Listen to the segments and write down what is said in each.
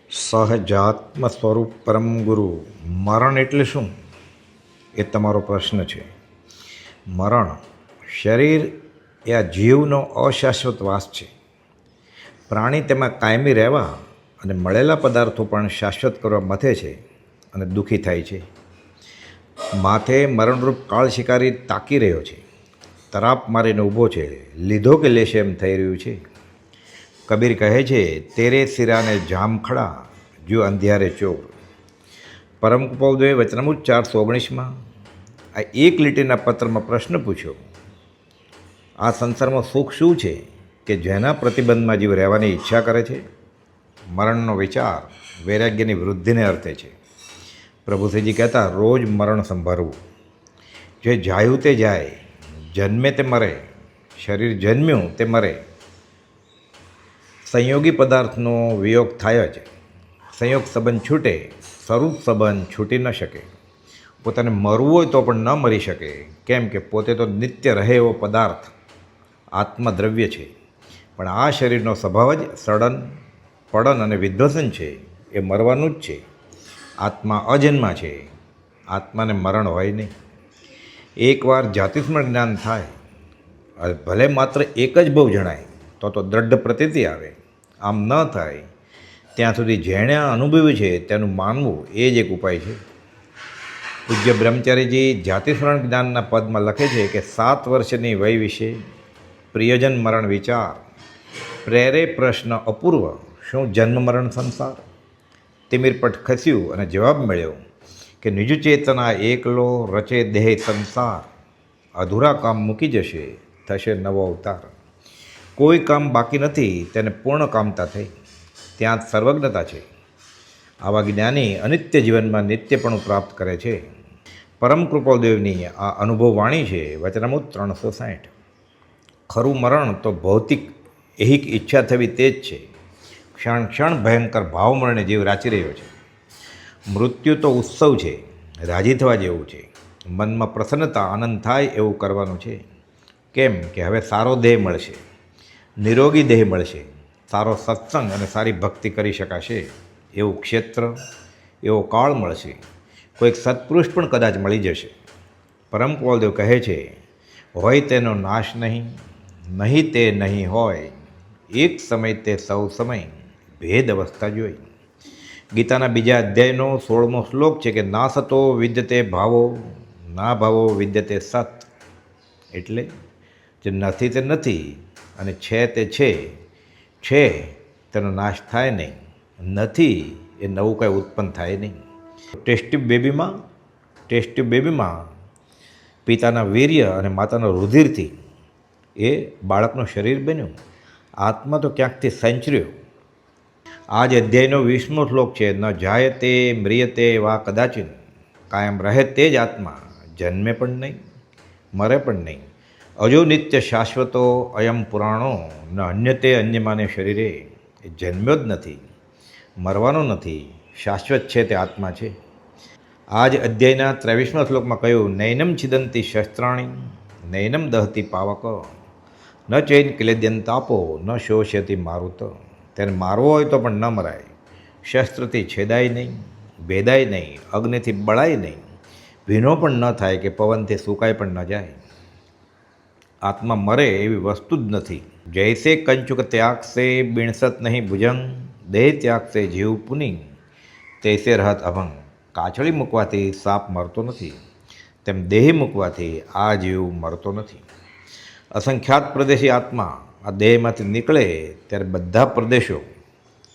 સહજાત્મ સ્વરૂપ પરમ ગુરુ. મરણ એટલે શું એ તમારો પ્રશ્ન છે. મરણ, શરીર એ આ જીવનો અશાશ્વત વાસ છે. પ્રાણી તેમાં કાયમી રહેવા અને મળેલા પદાર્થો પણ શાશ્વત કરવા મથે છે અને દુઃખી થાય છે. માથે મરણરૂપ કાળ શિકારી તાકી રહ્યો છે. તરાપ મારીને ઊભો છે, લીધો કે લેશે એમ થઈ રહ્યું છે. કબીર કહે છે, તેરે સિરાને જામ ખડા જો અંધિયારે ચોર. પરમ કૃપાળુએ વચનામૃત 419માં આ એક લીટીના પત્રમાં પ્રશ્ન પૂછ્યો, આ સંસારમાં સુખ શું છે કે જેના પ્રતિબંધમાં જીવ રહેવાની ઈચ્છા કરે છે? મરણનો વિચાર વૈરાગ્યની વૃદ્ધિને અર્થે છે. પ્રભુશ્રીજી કહેતા, રોજ મરણ સંભાળવું. જે જાયું તે જાય, જન્મે તે મરે, શરીર જન્મ્યું તે મરે. સંયોગી પદાર્થનો વિયોગ થાય જ. સંયોગ સંબંધ છૂટે, સ્વરૂપ સંબંધ છૂટી ન શકે. પોતાને મરવું હોય તો પણ ન મરી શકે, કેમ કે પોતે તો નિત્ય રહે એવો પદાર્થ આત્મદ્રવ્ય છે. પણ આ શરીરનો સ્વભાવ જ સડન, પડન અને વિધ્વસન છે. એ મરવાનું જ છે. આત્મા અજન્મા છે. આત્માને મરણ હોય નહીં. એકવાર જાતિસ્મરણ જ્ઞાન થાય, ભલે માત્ર એક જ બહુ જણાય તો દ્રઢ પ્રતીતિ આવે. આમ ન થાય ત્યાં સુધી જેણે આ અનુભવ્યું છે તેનું માનવું એ જ એક ઉપાય છે. પૂજ્ય બ્રહ્મચારીજી જાતિસ્મરણ જ્ઞાનના પદમાં લખે છે કે 7 વર્ષની વય વિશે પ્રિયજન મરણ વિચાર પ્રેરે પ્રશ્ન અપૂર્વ, શું જન્મ મરણ સંસાર? તિમિરપટ ખસ્યું અને જવાબ મળ્યો કે નિજ ચેતના એકલો રચે દેહ સંસાર. અધૂરા કામ મૂકી જશે, થશે નવો અવતાર. કોઈ કામ બાકી નથી, તેને પૂર્ણ કામતા થઈ. ત્યાં જ સર્વજ્ઞતા છે. આવા જ્ઞાની અનિત્ય જીવનમાં નિત્યપણું પ્રાપ્ત કરે છે. પરમ કૃપાળુદેવની આ અનુભવ વાણી છે વચનામૃત 360. ખરું મરણ તો ભૌતિક એહિક ઈચ્છા થવી તે જ છે. ક્ષણ ક્ષણ ભયંકર ભાવમરણે જીવ રાચી રહ્યો છે. મૃત્યુ તો ઉત્સવ છે, રાજી થવા જેવું છે. મનમાં પ્રસન્નતા, આનંદ થાય એવું કરવાનું છે. કેમ કે હવે સારો દેહ મળશે, નિરોગી દેહ મળશે, સારો સત્સંગ અને સારી ભક્તિ કરી શકાશે એવું ક્ષેત્ર, એવો કાળ મળશે. કોઈક સત્પુરુષ પણ કદાચ મળી જશે. પરમ કૃપાળુદેવ કહે છે, હોય તેનો નાશ નહીં, નહીં તે નહીં હોય, એક સમય તે સૌ સમય, ભેદ અવસ્થા જોઈ. ગીતાના બીજા અધ્યાયનો 16મો શ્લોક છે કે ના સતો વિદ્યતે ભાવો, ના ભાવો વિદ્યતે સત. એટલે જે નથી તે નથી અને છે તે છે તેનો નાશ થાય નહીં, નથી એ નવું કાંઈ ઉત્પન્ન થાય નહીં. ટેસ્ટ બેબીમાં પિતાના વીર્ય અને માતાના રુધિરથી એ બાળકનું શરીર બન્યું. આત્મા તો ક્યાંકથી સંચર્યો. આ જ અધ્યાયનો 20મો શ્લોક છે, ન જાયતે મ્રિયતે વા કદાચિન. કાયમ રહે તે જ આત્મા, જન્મે પણ નહીં, મરે પણ નહીં. અજો નિત્ય શાશ્વતો અયમ પુરાણો, ન અન્યતે અન્યમાને શરીરે. એ જન્મ્યો જ નથી, મરવાનો નથી, શાશ્વત છે તે આત્મા છે. આ જ અધ્યાયના 23મા શ્લોકમાં કહ્યું, નૈનમ છિદંતી શસ્ત્રાણી, નૈનમ દહતી પાવક, ન ચૈન ક્લેદ્યંતાપો, ન શોષ્યતી મારુત. તેને મારવો હોય તો પણ ન મરાય, શસ્ત્રથી છેદાય નહીં, ભેદાય નહીં, અગ્નિથી બળાય નહીં, ભીનો પણ ન થાય કે પવનથી સુકાઈ પણ ન જાય. આત્મા મરે એવી વસ્તુ જ નથી. જૈસે કંચુક ત્યાગશે બીણસત નહીં ભુજંગ, દેહ ત્યાગશે જીવ પુનિંગ, તૈસે રહત અભંગ. કાછળી મૂકવાથી સાપ મરતો નથી, તેમ દેહ મૂકવાથી આ જીવ મરતો નથી. અસંખ્યાત પ્રદેશી આત્મા આ દેહમાંથી નીકળે ત્યારે બધા પ્રદેશો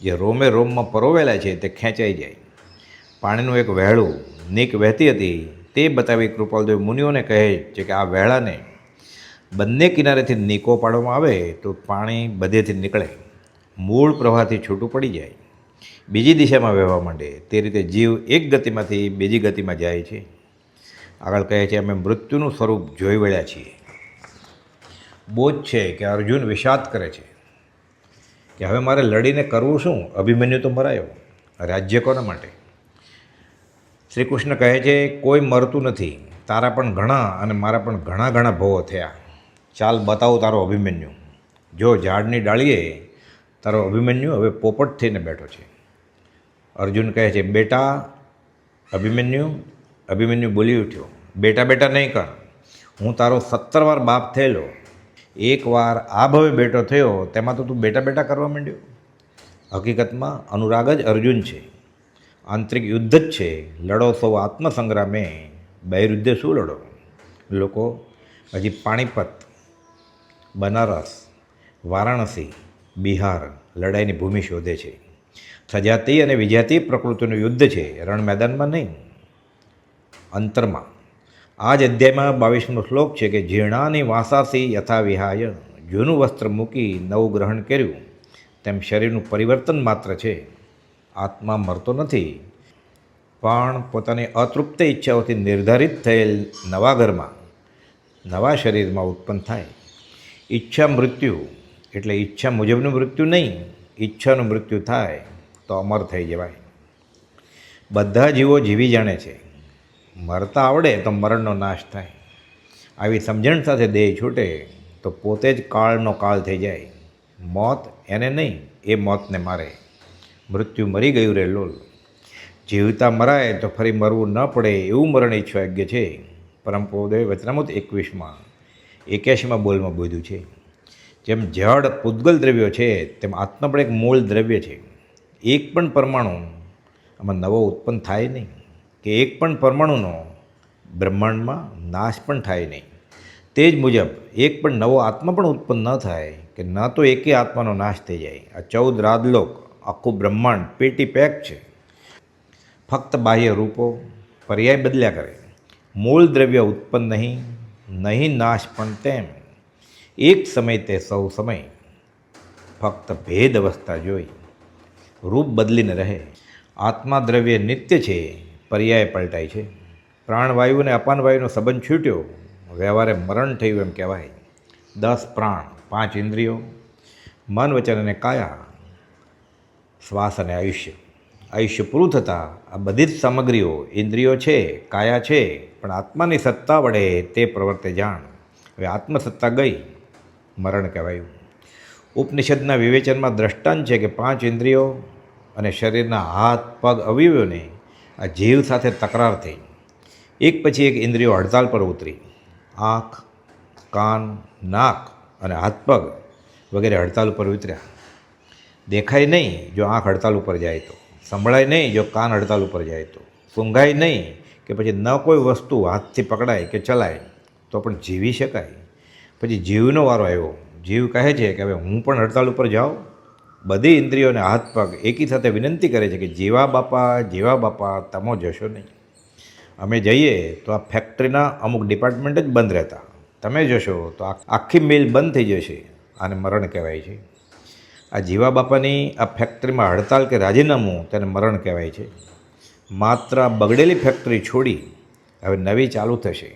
જે રોમે રોમમાં પરોવેલા છે તે ખેંચાઈ જાય. પાણીનું એક વહેળું નીક વહેતી હતી તે બતાવી કૃપાળુદેવ મુનિઓને કહે છે કે આ વહેળાને બંને કિનારેથી નીકો પાડવામાં આવે તો પાણી બધેથી નીકળે, મૂળ પ્રવાહથી છૂટું પડી જાય, બીજી દિશામાં વહેવા માંડે. તે રીતે જીવ એક ગતિમાંથી બીજી ગતિમાં જાય છે. આગળ કહે છે, અમે મૃત્યુનું સ્વરૂપ જોઈ વળ્યા છીએ. બોધ છે કે અર્જુન વિષાદ કરે છે કે હવે મારે લડીને કરવું શું? અભિમન્યુ તો મરાયો, રાજ્ય કોના માટે? શ્રી કૃષ્ણ કહે છે, કોઈ મરતું નથી. તારા પણ ઘણા અને મારા પણ ઘણા ઘણા ભવો થયા. ચાલ બતાવું તારો અભિમન્યુ. જો ઝાડની ડાળીએ તારો અભિમન્યુ હવે પોપટ થઈને બેઠો છે. અર્જુન કહે છે, બેટા અભિમન્યુ. અભિમન્યુ બોલી ઉઠ્યો, બેટા બેટા નહીં કર, હું તારો 17 વાર બાપ થયેલો, એકવાર આ ભવે બેટો થયો તેમાં તો તું બેટા બેટા કરવા માંડ્યો. હકીકતમાં અનુરાગ જ અર્જુન છે, આંતરિક યુદ્ધ જ છે. લડો સૌ આત્મસંગ્રામે, બહિર્યુદ્ધે શું લડો? લોકો હજી પાણીપત, બનારસ, વારાણસી, બિહાર લડાઈની ભૂમિ શોધે છે. સજાતી અને વિજાતી પ્રકૃતિનું યુદ્ધ છે, રણ મેદાનમાં નહીં, અંતરમાં. આ જ અધ્યાયમાં 22મો શ્લોક છે કે જીર્ણાની વાસાસી યથા વિહાય, જૂનું વસ્ત્ર મૂકી નવું ગ્રહણ કર્યું તેમ શરીરનું પરિવર્તન માત્ર છે. આત્મા મરતો નથી, પણ પોતાની અતૃપ્ત ઈચ્છાઓથી નિર્ધારિત થયેલ નવા ઘરમાં, નવા શરીરમાં ઉત્પન્ન થાય. ઈચ્છા મૃત્યુ એટલે ઈચ્છા મુજબનું મૃત્યુ નહીં, ઈચ્છાનું મૃત્યુ થાય તો અમર થઈ જવાય. બધા જીવો જીવી જાણે છે, મરતા આવડે તો મરણનો નાશ થાય. આવી સમજણ સાથે દેહ છૂટે તો પોતે જ કાળનો કાળ થઈ જાય. મોત એને નહીં, એ મોતને મારે. મૃત્યુ મરી ગયું રે લોલ. જીવતા મરાય તો ફરી મરવું ન પડે એવું મરણ ઈચ્છાયોગ્ય છે. પરમ પૂજ્ય વચનામૃત 21માં 81માં બોલમાં બોધ્યું છે. જેમ જળ પૂતગલ દ્રવ્યો છે તેમ આત્મા પણ એક મૂળ દ્રવ્ય છે. એક પણ પરમાણુ આમાં નવો ઉત્પન્ન થાય નહીં, કે એક પણ પરમાણુનો બ્રહ્માંડમાં નાશ પણ થાય નહીં. તે જ મુજબ એક પણ નવો આત્મા પણ ઉત્પન્ન ન થાય, કે ન તો એકે આત્માનો નાશ થઈ જાય. આ 14 રાજલોક, આખું બ્રહ્માંડ પેટી પેક છે. ફક્ત બાહ્ય રૂપો પર્યાય બદલ્યા કરે. મૂળ દ્રવ્ય ઉત્પન્ન નહીં, નહીં નાશ પણ તેમ. એક સમય તે સૌ સમય, ફક્ત ભેદ અવસ્થા જોઈ, રૂપ બદલીને રહે. આત્મા દ્રવ્ય નિત્ય છે, પર્યાય પલટાય છે. પ્રાણવાયુ અને અપાનવાયુનો સંબંધ છૂટ્યો, વ્યવહારે મરણ થયું એમ કહેવાય. 10 પ્રાણ, 5 ઇન્દ્રિયો, મન વચન અને કાયા, શ્વાસ અને આયુષ્ય. આયુષ્ય પૂરું થતાં આ બધી જ સામગ્રીઓ, ઇન્દ્રિયો છે, કાયા છે, પણ આત્માની સત્તા વડે તે પ્રવર્તે જાણ. હવે આત્મસત્તા ગઈ, મરણ કહેવાયું. ઉપનિષદના વિવેચનમાં દ્રષ્ટાંત છે કે 5 ઇન્દ્રિયો અને શરીરના હાથ પગ અવયવોને આ જીવ સાથે તકરાર થઈ. એક પછી એક ઇન્દ્રિયો હડતાલ પર ઉતરી. આંખ, કાન, નાક અને હાથ પગ વગેરે હડતાલ ઉપર ઉતર્યા. દેખાય નહીં જો આંખ હડતાલ ઉપર જાય તો, સંભળાય નહીં જો કાન હડતાલ ઉપર જાય તો, સૂંઘાય નહીં કે પછી ન કોઈ વસ્તુ હાથથી પકડાય કે ચલાય તો પણ જીવી શકાય. પછી જીવનો વારો આવ્યો. જીવ કહે છે કે હવે હું પણ હડતાલ ઉપર જાઉં. બધી ઇન્દ્રિયોને હાથ પગ એકી સાથે વિનંતી કરે છે કે જીવા બાપા તમો જશો નહીં. અમે જઈએ તો આ ફેક્ટરીના અમુક ડિપાર્ટમેન્ટ જ બંધ રહેતા, તમે જશો તો આખી મિલ બંધ થઈ જશે. આને મરણ કહેવાય છે. આ જીવા બાપાની આ ફેક્ટરીમાં હડતાલ કે રાજીનામું તેને મરણ કહેવાય છે. માત્ર બગડેલી ફેક્ટરી છોડી હવે નવી ચાલુ થશે,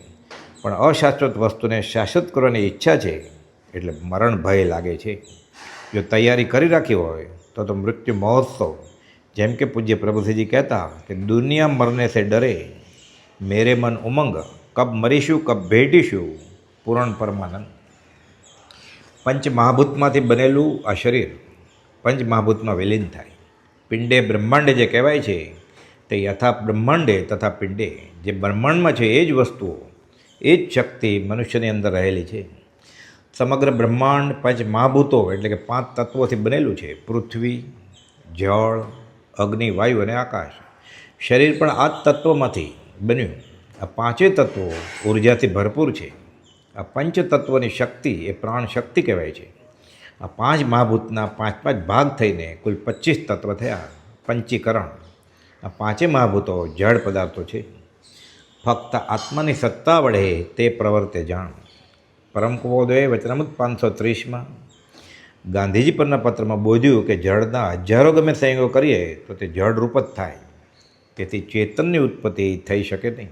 પણ અશાશ્વત વસ્તુને શાશ્વત કરવાની ઈચ્છા છે એટલે મરણ ભય લાગે છે. જો તૈયારી કરી રાખી હોય તો મૃત્યુ મહોત્સવ, જેમ કે પૂજ્ય પ્રભુજીજી કહેતા કે દુનિયા મરને સે ડરે, મેરે મન ઉમંગ, કબ મરીશું કબ ભેટીશું, પૂરણ પરમાનંદ. પંચ મહાભૂતમાંથી બનેલું આ શરીર પંચ મહાભૂતમાં વિલીન થાય. પિંડે બ્રહ્માંડે જે કહેવાય છે તે યથા બ્રહ્માંડે તથા પિંડે, જે બ્રહ્માંડમાં છે એ જ વસ્તુઓ, એ જ શક્તિ મનુષ્યની અંદર રહેલી છે. સમગ્ર બ્રહ્માંડ પંચ મહાભૂતો એટલે કે 5 તત્વોથી બનેલું છે. પૃથ્વી, જળ, અગ્નિ, વાયુ અને આકાશ. શરીર પણ આ જ તત્વોમાંથી બન્યું. આ 5 તત્વો ઉર્જાથી ભરપૂર છે. આ પંચ તત્વોની શક્તિ એ પ્રાણ શક્તિ કહેવાય છે. આ 5 મહાભૂતના 5 ભાગ થઈને કુલ 25 તત્વ થયા. પંચીકરણ. આ 5 મહાભૂતો જળ પદાર્થો છે. ફક્ત આત્માની સત્તા વડે તે પ્રવર્તે જાણ. પરમ કુબોધોએ વચનામૃત 530માં ગાંધીજી પરના પત્રમાં બોધ્યું કે જળના હજારો ગમે સંયોગો કરીએ તો તે જળરૂપ જ થાય. તેથી ચેતનની ઉત્પત્તિ થઈ શકે નહીં.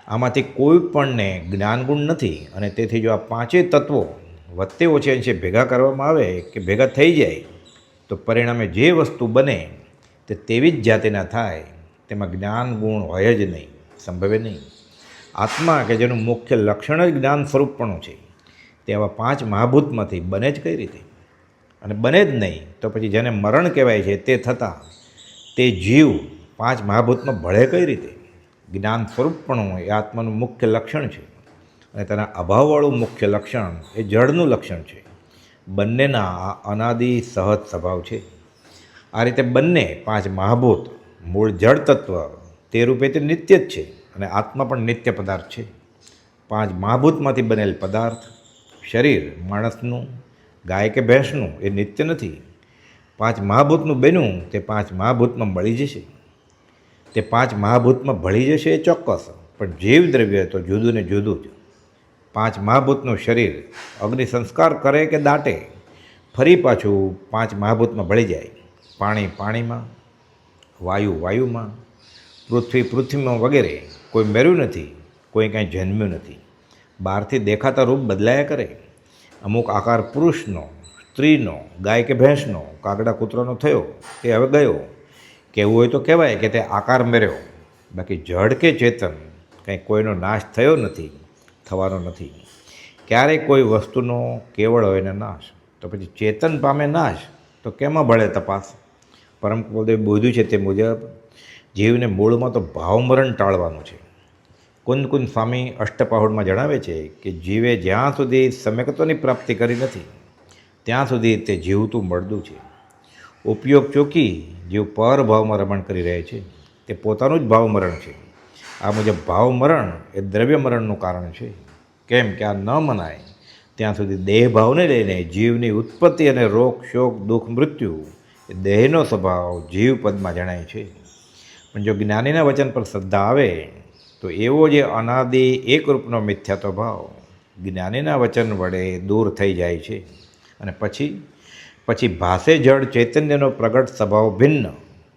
આમાંથી કોઈ પણને જ્ઞાનગુણ નથી, અને તેથી જો આ 5 તત્વો વત્તે ઓછે અંશે ભેગા કરવામાં આવે કે ભેગા થઈ જાય તો પરિણામે જે વસ્તુ બને તે તેવી જ જાતિના થાય. તેમાં જ્ઞાન ગુણ હોય જ નહીં, સંભવે નહીં. આત્મા કે જેનું મુખ્ય લક્ષણ જ જ્ઞાન સ્વરૂપપણું છે, તે આવા 5 મહાભૂતમાંથી બને જ કઈ રીતે? અને બને જ નહીં તો પછી જેને મરણ કહેવાય છે તે થતાં તે જીવ પાંચ મહાભૂતમાં ભળે કઈ રીતે? જ્ઞાન સ્વરૂપપણું એ આત્માનું મુખ્ય લક્ષણ છે અને તેના અભાવવાળું મુખ્ય લક્ષણ એ જળનું લક્ષણ છે. બંનેના આ અનાદિ સહજ સ્વભાવ છે. આ રીતે બંને પાંચ મહાભૂત મૂળ જળ તત્વ તે રૂપે તે નિત્ય જ છે અને આત્મા પણ નિત્ય પદાર્થ છે. પાંચ મહાભૂતમાંથી બનેલ પદાર્થ શરીર માણસનું, ગાય કે ભેંસનું એ નિત્ય નથી. પાંચ મહાભૂતનું બન્યું તે પાંચ મહાભૂતમાં મળી જશે. તે પાંચ મહાભૂતમાં ભળી જશે એ ચોક્કસ, પણ જીવ દ્રવ્ય તો જુદું ને જુદું જ. પાંચ મહાભૂતનું શરીર અગ્નિ સંસ્કાર કરે કે દાટે ફરી પાછું પાંચ મહાભૂતમાં ભળી જાય. પાણી પાણીમાં, વાયુ વાયુમાં, પૃથ્વી પૃથ્વીમાં વગેરે કોઈ મેર્યું નથી, કોઈ કાંઈ જન્મ્યું નથી. બહારથી દેખાતા રૂપ બદલાયા કરે. અમુક આકાર પુરુષનો, સ્ત્રીનો, ગાય કે ભેંસનો, કાગડા કૂતરાનો થયો તે હવે ગયો. કહેવું હોય તો કહેવાય કે તે આકાર મેર્યો. બાકી જડ કે ચેતન કંઈ કોઈનો નાશ થયો નથી, થવાનો નથી. ક્યારેય કોઈ વસ્તુનો કેવળ હોય ને નાશ, તો પછી ચેતન પામે નાશ તો કેમાં ભળે તપાસ? પરમ કુલદેવ બોધ્યું છે તે મુજબ જીવને મૂળમાં તો ભાવમરણ ટાળવાનું છે. કુંદ સ્વામી અષ્ટપાહુડમાં જણાવે છે કે જીવે જ્યાં સુધી સમ્યકત્વની પ્રાપ્તિ કરી નથી ત્યાં સુધી તે જીવતું મળદું છે. ઉપયોગ ચોકી જીવ પર ભાવમાં રમણ કરી રહે છે, તે પોતાનું જ ભાવમરણ છે. આ મુજબ ભાવમરણ એ દ્રવ્યમરણનું કારણ છે. કેમ કે આ ન મનાય ત્યાં સુધી દેહભાવને લઈને જીવની ઉત્પત્તિ અને રોગ શોક દુઃખ મૃત્યુ એ દેહનો સ્વભાવ જીવ પદમાં જણાય છે. પણ જો જ્ઞાનીના વચન પર શ્રદ્ધા આવે તો એવો જે અનાદિ એકરૂપનો મિથ્યાત્વ ભાવ જ્ઞાનીના વચન વડે દૂર થઈ જાય છે અને પછી ભાસે જળ ચૈતન્યનો પ્રગટ સ્વભાવ ભિન્ન,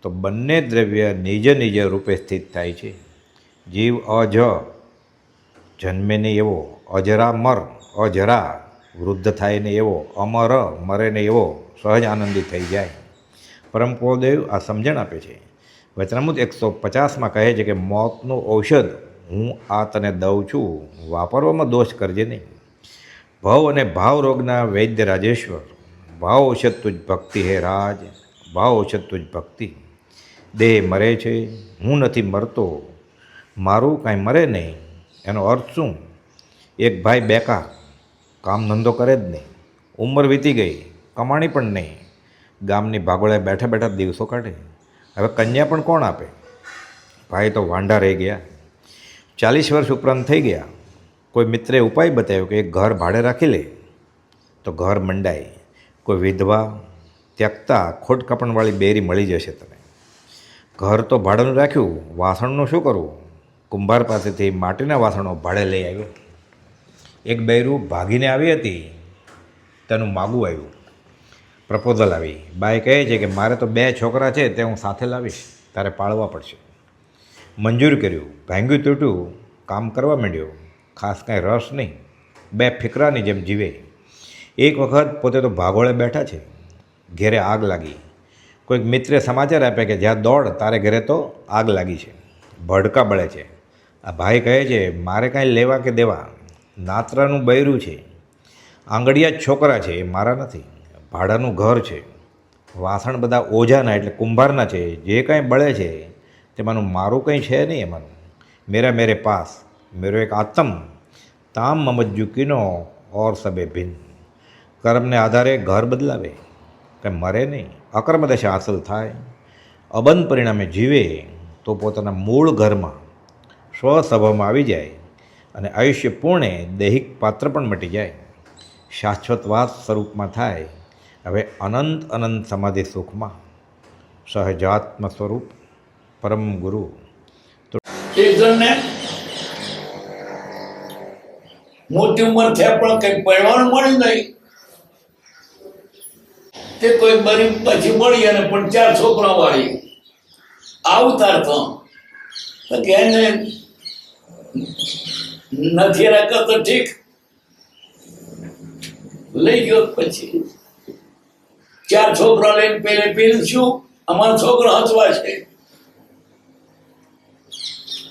તો બંને દ્રવ્ય નિજ નિજ રૂપે સ્થિત થાય છે. જીવ જન્મે નહીં એવો, અજરા અજરા વૃદ્ધ થાય ને એવો, અમર મરે ને એવો સહજ આનંદી થઈ જાય. પરમ કુલદેવ આ સમજણ આપે છે. વચનામૃત 150માં કહે છે કે મોતનું ઔષધ હું આ તને દઉં છું, વાપરવામાં દોષ કરજે નહીં. ભવ અને ભાવ રોગના વૈદ્ય રાજેશ્વર, ભાવ ઔષધ તુજ ભક્તિ હે રાજ, ભાવ ઔષધ તુજ ભક્તિ. દેહ મરે છે, હું નથી મરતો, મારું કાંઈ મરે નહીં. એનો અર્થ શું? એક ભાઈ બેકાર, કામ ધંધો કરે જ નહીં, ઉંમર વીતી ગઈ, કમાણી પણ નહીં, ગામની ભાગોળે બેઠા બેઠા દિવસો કાઢે. હવે કન્યા પણ કોણ આપે? ભાઈ તો વાંઢા રહી ગયા, 40 વર્ષ ઉપરાંત થઈ ગયા. કોઈ મિત્રે ઉપાય બતાવ્યો કે એક ઘર ભાડે રાખી લે તો ઘર મંડાય. કોઈ વિધવા ત્યક્તા ખોટ કપણવાળી બેરી મળી જશે તને. ઘર તો ભાડાનું રાખ્યું, વાસણનું શું કરવું? કુંભાર પાસેથી માટીના વાસણો ભાડે લઈ આવ્યો. એક બૈરું ભાગીને આવી હતી, તેનું માગું આવ્યું, પ્રપોઝલ આવી. બાઈ કહે છે કે મારે તો 2 છોકરા છે, તે હું સાથે લાવીશ, તારે પાળવા પડશે. મંજૂર કર્યું. ભાંગ્યું તૂટ્યું, કામ કરવા માંડ્યો. ખાસ કાંઈ રસ નહીં, 2 ફિકરાની જેમ જીવે. એક વખત પોતે તો ભાગોળે બેઠા છે, ઘેરે આગ લાગી. કોઈક મિત્રે સમાચાર આપ્યા કે જ્યાં દોડ તારે ઘરે તો આગ લાગી છે, ભડકા બળે છે. આ ભાઈ કહે છે મારે કાંઈ લેવા કે દેવા, નાતરાનું બૈરું છે, આંગળિયા જ છોકરા છે, એ મારા નથી, ભાડાનું ઘર છે, વાસણ બધા ઓઝાના એટલે કુંભારના છે, જે કાંઈ બળે છે તેમાંનું મારું કંઈ છે નહીં. એમાંનું મેરા મેરે પાસ મેરો એક આત્મ તામ મમજ્જુ કિનો ઓર સબે ભિન્ન. કર્મને આધારે ઘર બદલાવે, કંઈ મરે નહીં, અકર્મદશા હાંસલ થાય. અબંધ પરિણામે જીવે તો પોતાના મૂળ ઘરમાં સ્વસ્વભાવમાં આવી જાય અને આયુષ્ય પૂર્ણે દૈહિક પાત્ર પણ મટી જાય, શાશ્વતવાસ સ્વરૂપમાં થાય. હવે અનંત સમાધિ સુખમાં સહજાત્મ સ્વરૂપ પરમ ગુરુ. એક જણને મોટી ઉંમર થયા પણ કંઈ પરણવાનું મળ્યું નહીં. તે કોઈ બરી પછી મળી અને પણ 4 છોકરા વાળી આવતાર તો કે એને નથી રાખતો તો ઠીક, લઈ ગયો. પછી 4 છોકરા લઈને પેલે શું અમારો છોકરો હચવા છે,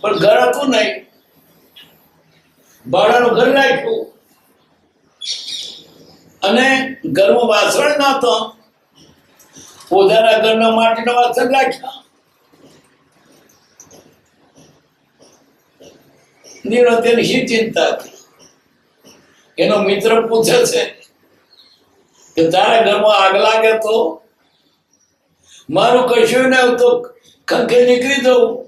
પણ ઘર હતું નહીં, ભાડાનું ઘર રાખ્યું અને ઘરમાં વાસણ નતો, પોતાના ઘરના માટીના વાસણ રાખ્યા. નિરંતરની શી ચિંતા હતી? એનો મિત્ર પૂછે છે કે તારા ઘરમાં આગ લાગે તો? મારું કશું ન હોય તો ખંખે નીકળી દઉં.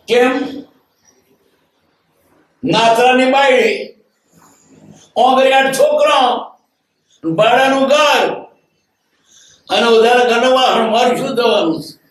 કેમ? નાતરાની બાયડી, ઓંગરિયાળ છોકરા, ભાડાનું ઘર અને ઉધાર ઘરનું વાહન, મારું શું થવાનું છે?